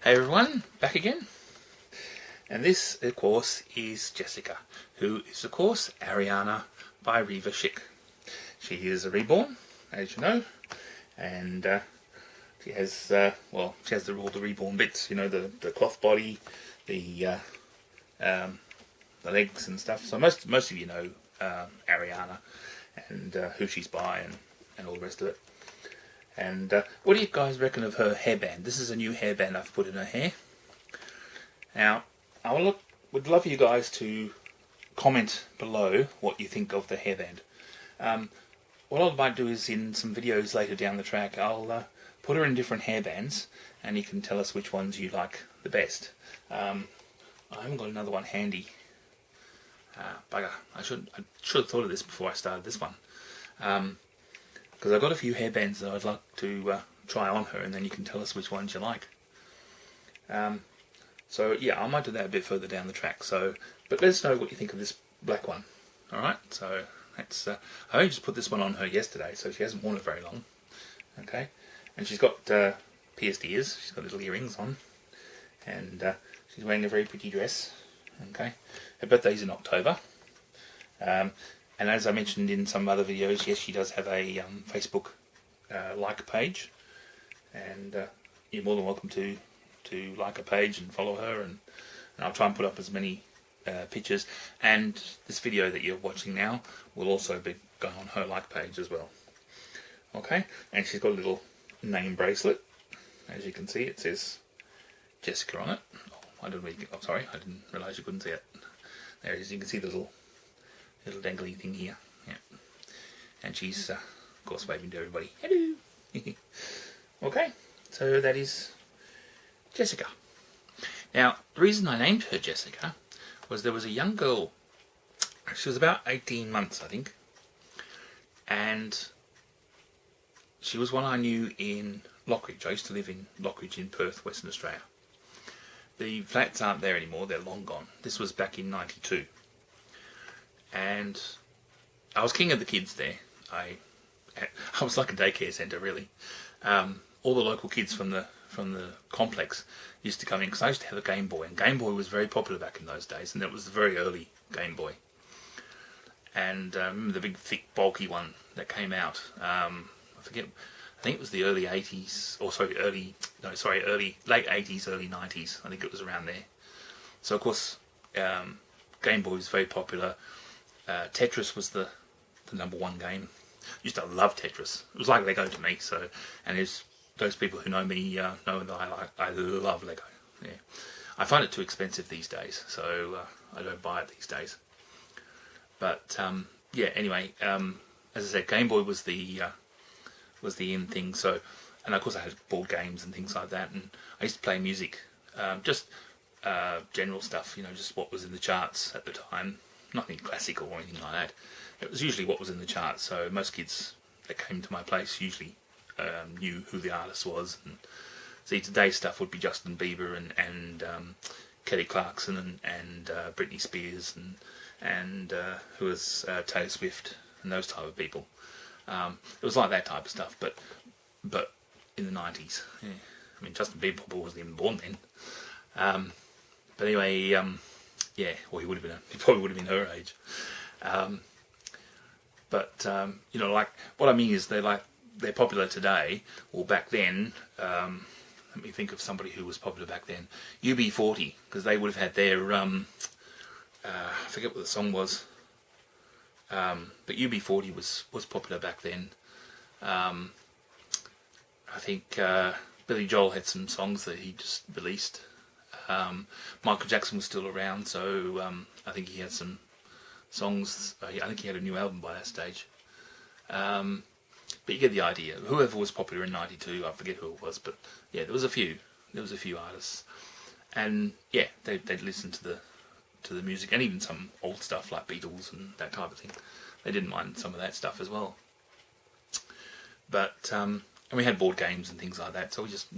Hey everyone, back again. And this, of course, is Jessica, who is, of course, Ariana by Reva Schick. She is a reborn, as you know, and she has, all the reborn bits, you know, the cloth body, the legs and stuff. So most of you know Ariana and who she's by and all the rest of it. And what do you guys reckon of her hairband? This is a new hairband I've put in her hair. Now, I would love you guys to comment below what you think of the hairband. What I might do is in some videos later down the track, I'll put her in different hairbands, and you can tell us which ones you like the best. I haven't got another one handy. Bugger. I should have thought of this before I started this one. Because I've got a few hairbands that I'd like to try on her, and then you can tell us which ones you like. So yeah, I might do that a bit further down the track. So, but let us know what you think of this black one. All right. So that's I only just put this one on her yesterday, so she hasn't worn it very long. Okay, and she's got pierced ears. She's got little earrings on, and she's wearing a very pretty dress. Okay, her birthday's in October. And as I mentioned in some other videos, yes, she does have a Facebook like page, and you're more than welcome to like a page and follow her, and I'll try and put up as many pictures. And this video that you're watching now will also be going on her like page as well. Okay, and she's got a little name bracelet. As you can see, it says Jessica on it. Oh, I didn't realise you couldn't see it. There it is. You can see the little dangly thing here. Yeah, and she's of course waving to everybody. Hello. Okay, so that is Jessica. Now, the reason I named her Jessica was there was a young girl. She was about 18 months, I think, and she was one I knew in Lockridge. I used to live in Lockridge in Perth, Western Australia. The flats aren't there anymore, they're long gone. This was back in '92. And I was king of the kids there. I was like a daycare centre, really. All the local kids from the complex used to come in, because I used to have a Game Boy, and Game Boy was very popular back in those days, and it was the very early Game Boy. And I remember the big, thick, bulky one that came out. I think it was the early 80s, late 80s, early 90s. I think it was around there. So of course, Game Boy was very popular. Tetris was the number one game. I used to love Tetris. It was like Lego to me. So, and those people who know me know that I love Lego. Yeah, I find it too expensive these days, so I don't buy it these days. But yeah, anyway, as I said, Game Boy was the in thing. So, and of course I had board games and things like that, and I used to play music, just general stuff, you know, just what was in the charts at the time. Nothing classical or anything like that. It was usually what was in the charts. So most kids that came to my place usually knew who the artist was. And see, today's stuff would be Justin Bieber and Kelly Clarkson and Britney Spears and who was Taylor Swift and those type of people. It was like that type of stuff, but in the 90s. Yeah. I mean, Justin Bieber probably wasn't even born then. But anyway. Yeah, well, he probably would have been her age. You know, like, what I mean is they're popular today. Well, back then, let me think of somebody who was popular back then. UB40, because they would have had their, I forget what the song was. But UB40 was popular back then. I think Billy Joel had some songs that he just released. Michael Jackson was still around, so I think he had some songs. I think he had a new album by that stage. But you get the idea. Whoever was popular in '92, I forget who it was, but yeah, there was a few artists, and yeah, they'd listen to the music, and even some old stuff like Beatles and that type of thing. They didn't mind some of that stuff as well. But and we had board games and things like that, so we just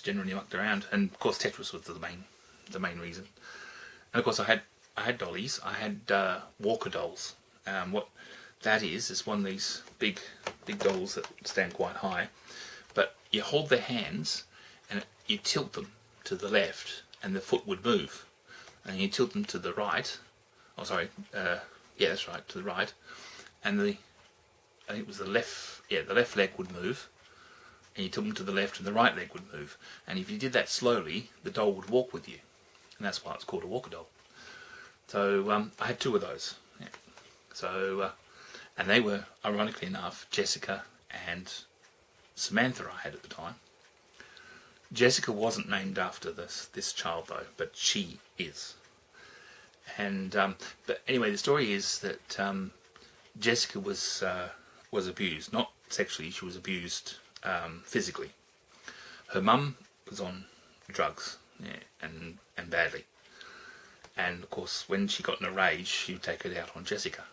generally mucked around. And of course, Tetris was the main reason. And of course, I had dollies. I had Walker dolls. What that is one of these big dolls that stand quite high, but you hold their hands and you tilt them to the left and the foot would move, and you tilt them to the right. Oh, sorry, yeah, that's right, to the right, and I think it was the left, yeah, the left leg would move, and you tilt them to the left and the right leg would move. And if you did that slowly, the doll would walk with you, and that's why it's called a walker doll. So I had 2 of those. Yeah. So, and they were, ironically enough, Jessica and Samantha I had at the time. Jessica wasn't named after this child though, but she is. And but anyway, the story is that Jessica was abused, not sexually. She was abused physically. Her mum was on drugs, yeah, and badly. And of course, when she got in a rage, she would take it out on Jessica.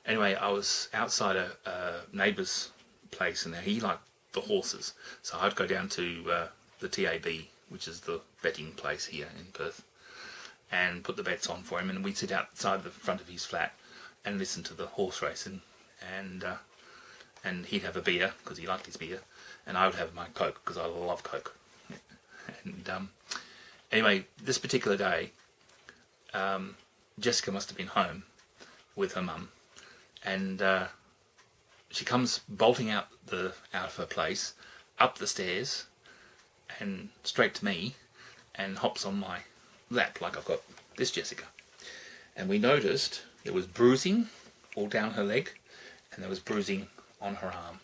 Anyway, I was outside a neighbour's place, and he liked the horses, so I'd go down to the TAB, which is the betting place here in Perth, and put the bets on for him, and we'd sit outside the front of his flat and listen to the horse racing, and he'd have a beer because he liked his beer, and I would have my Coke because I love Coke. And anyway, this particular day, Jessica must have been home with her mum, and she comes bolting out of her place, up the stairs, and straight to me, and hops on my lap like I've got this Jessica. And we noticed there was bruising all down her leg, and there was bruising on her arm.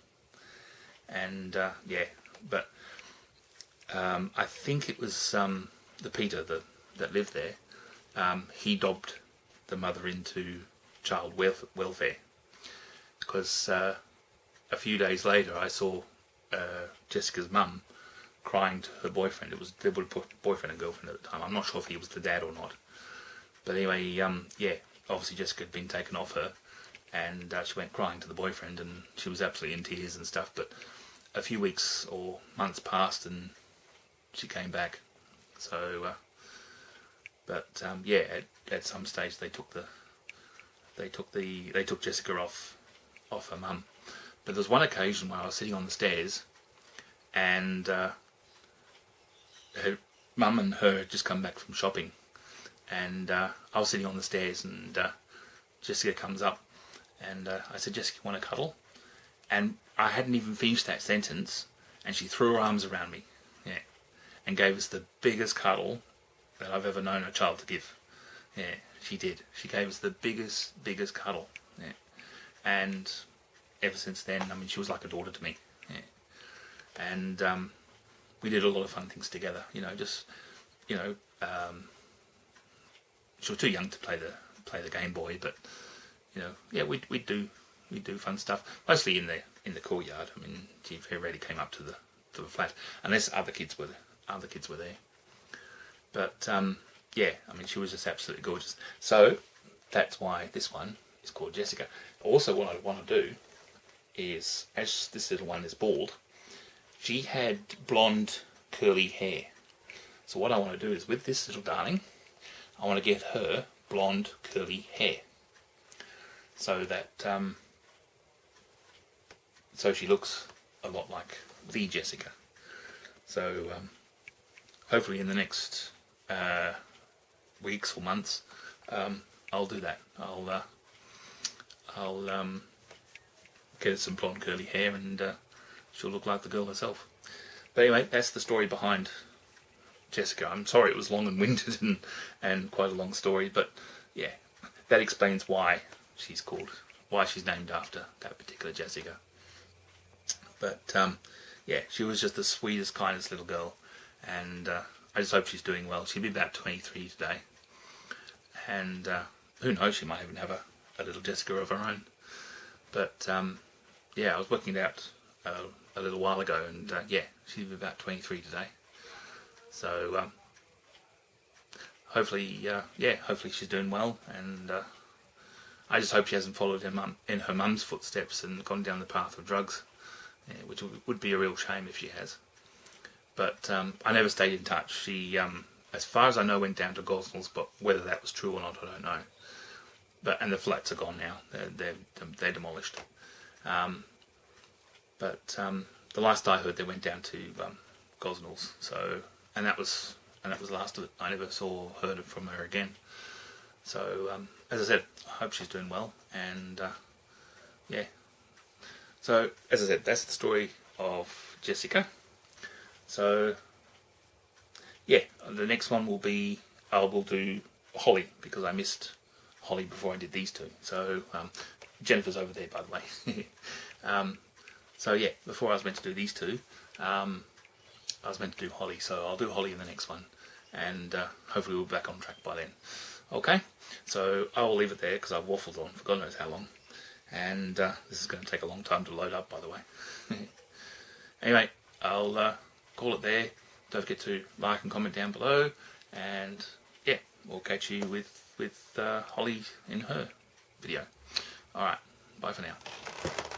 And yeah, but I think it was the Peter that lived there. He dobbed the mother into child welfare, because a few days later I saw Jessica's mum crying to her boyfriend. They were boyfriend and girlfriend at the time. I'm not sure if he was the dad or not. But anyway, yeah, obviously Jessica had been taken off her, and she went crying to the boyfriend, and she was absolutely in tears and stuff. But a few weeks or months passed, and she came back. So, but yeah, at some stage they took Jessica off her mum. But there was one occasion where I was sitting on the stairs, and her mum and her had just come back from shopping, and I was sitting on the stairs, and Jessica comes up, and I said, "Jessica, you want to cuddle?" And I hadn't even finished that sentence, and she threw her arms around me, yeah, and gave us the biggest cuddle that I've ever known a child to give. Yeah, she did. She gave us the biggest cuddle. Yeah. And ever since then, I mean, she was like a daughter to me. Yeah. And we did a lot of fun things together. You know, just she was too young to play the Game Boy, but you know, yeah, we do fun stuff. Mostly in the courtyard. I mean, she very rarely came up to the flat unless other kids were there. But yeah, I mean, she was just absolutely gorgeous. So that's why this one is called Jessica. Also, what I want to do is, as this little one is bald, she had blonde curly hair. So what I want to do is, with this little darling, I want to get her blonde curly hair, so that so she looks a lot like the Jessica. So hopefully in the next weeks or months, I'll do that. I'll get her some blonde curly hair, and she'll look like the girl herself. But anyway, that's the story behind Jessica. I'm sorry it was long and winded and quite a long story, but yeah, that explains why she's named after that particular Jessica. But yeah, she was just the sweetest, kindest little girl, and I just hope she's doing well. She'll be about 23 today, and who knows, she might even have a little Jessica of her own. But yeah, I was working it out a little while ago, and yeah, she'll be about 23 today. So hopefully, hopefully she's doing well, and I just hope she hasn't followed in her mum's footsteps and gone down the path of drugs, yeah, which would be a real shame if she has. But I never stayed in touch. She, as far as I know, went down to Gosnells, but whether that was true or not, I don't know. And the flats are gone now; they're demolished. But the last I heard, they went down to Gosnells. So, and that was the last of it. I never saw or heard from her again. So as I said, I hope she's doing well, and yeah. So as I said, that's the story of Jessica. So yeah, the next one will be, I will do Holly, because I missed Holly before I did these two. So Jennifer's over there, by the way. So yeah, before I was meant to do these two, I was meant to do Holly, so I'll do Holly in the next one, and hopefully we'll be back on track by then. Okay, so I will leave it there because I've waffled on for God knows how long, and this is going to take a long time to load up, by the way. Anyway, I'll call it there. Don't forget to like and comment down below, and yeah, we'll catch you with Holly in her video. Alright, bye for now.